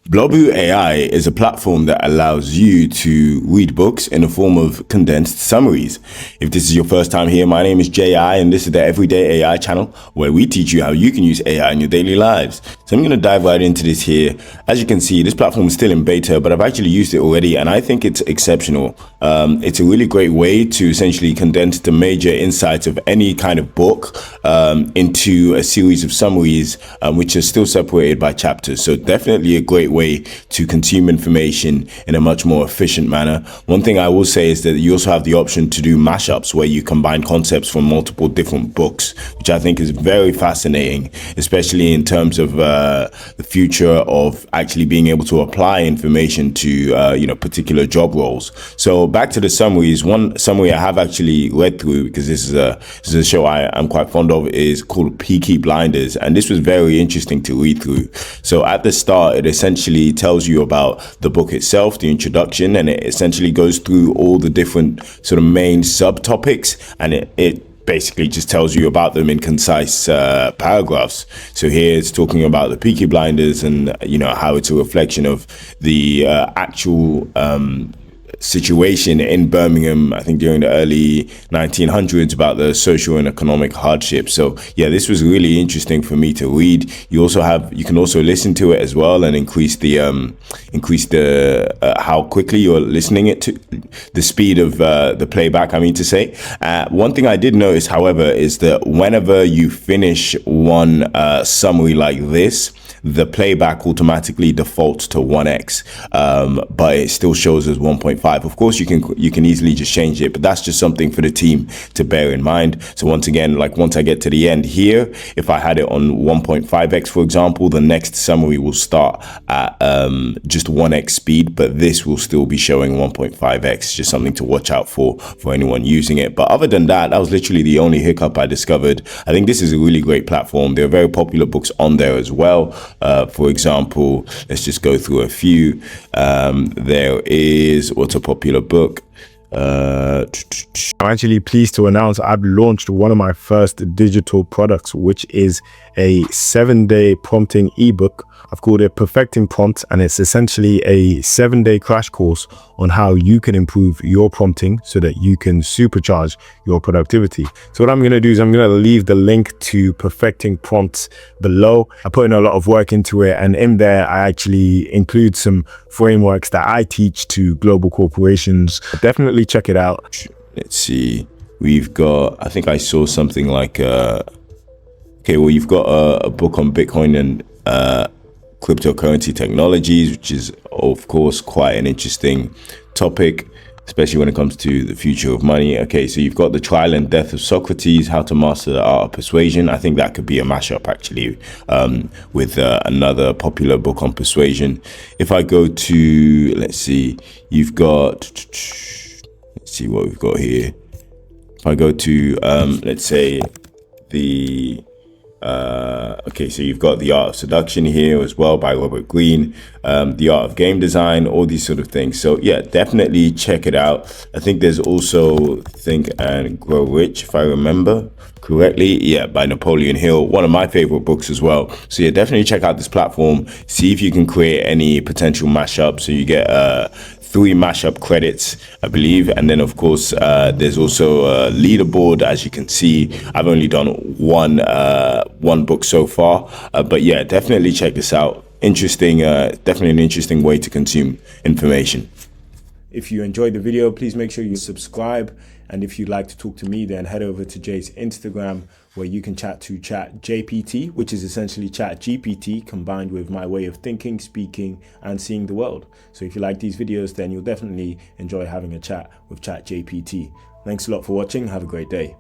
Blobu AI is a platform that allows you to read books in the form of condensed summaries. If this is your first time here, my name is J.I. and this is the Everyday AI channel where we teach you how you can use AI in your daily lives. So I'm going to dive right into this here. As you can see, this platform is still in beta, but I've actually used it already and I think it's exceptional. It's a really great way to essentially condense the major insights of any kind of book into a series of summaries which are still separated by chapters. So definitely a great way to consume information in a much more efficient manner. One thing I will say is that you also have the option to do mashups where you combine concepts from multiple different books, which I think is very fascinating, especially in terms of the future of actually being able to apply information to particular job roles. So back to the summaries. One summary I have actually read through, because this is a show I'm quite fond of, is called Peaky Blinders, and this was very interesting to read through. So at the start, it essentially tells you about the book itself, the introduction, and it essentially goes through all the different sort of main subtopics, and it basically just tells you about them in concise paragraphs. So here it's talking about the Peaky Blinders and how it's a reflection of the actual situation in Birmingham, I think during the early 1900s, about the social and economic hardship. So yeah, this was really interesting for me to read. You can also listen to it as well and increase the how quickly you're listening it to, the speed of the playback, I mean to say. One thing I did notice, however, is that whenever you finish one summary like this, the playback automatically defaults to 1x, but it still shows as 1.5. Of course, you can easily just change it, but that's just something for the team to bear in mind. So once again, once I get to the end here, if I had it on 1.5x, for example, the next summary will start at just 1x speed, but this will still be showing 1.5x. Just something to watch out for anyone using it. But other than that, that was literally the only hiccup I discovered. I think this is a really great platform. There are very popular books on there as well. For example, let's just go through a few. There is, what's a popular book? I'm actually pleased to announce I've launched one of my first digital products, which is a 7-day prompting ebook. I've called it Perfecting Prompts, and it's essentially a 7-day crash course on how you can improve your prompting so that you can supercharge your productivity. So what I'm going to do is I'm going to leave the link to Perfecting Prompts below. I put in a lot of work into it, and in there I actually include some frameworks that I teach to global corporations. Definitely check it out. Let's see. We've got, I think I saw something like, okay, well, you've got a book on Bitcoin and cryptocurrency technologies, which is of course quite an interesting topic, especially when it comes to the future of money. Okay, so you've got The Trial and Death of Socrates, How to Master the Art of Persuasion. I think that could be a mashup actually with another popular book on persuasion. If I go to, let's see, you've got, let's see what we've got here. If I go to, let's say okay, so you've got The Art of Seduction here as well by Greene, The Art of Game Design, all these sort of things. So yeah, definitely check it out. I think there's also Think and Grow Rich, if I remember correctly, yeah, by Napoleon Hill, one of my favorite books as well. So yeah, definitely check out this platform, see if you can create any potential mashups. So you get 3 mashup credits, I believe, and then of course there's also a leaderboard. As you can see, I've only done one book so far, but yeah, definitely check this out. Interesting, definitely an interesting way to consume information. If you enjoyed the video, please make sure you subscribe, and if you'd like to talk to me, then head over to Jay's Instagram, where you can chat to ChatJPT, which is essentially ChatGPT combined with my way of thinking, speaking, and seeing the world. So if you like these videos, then you'll definitely enjoy having a chat with ChatJPT. Thanks a lot for watching. Have a great day.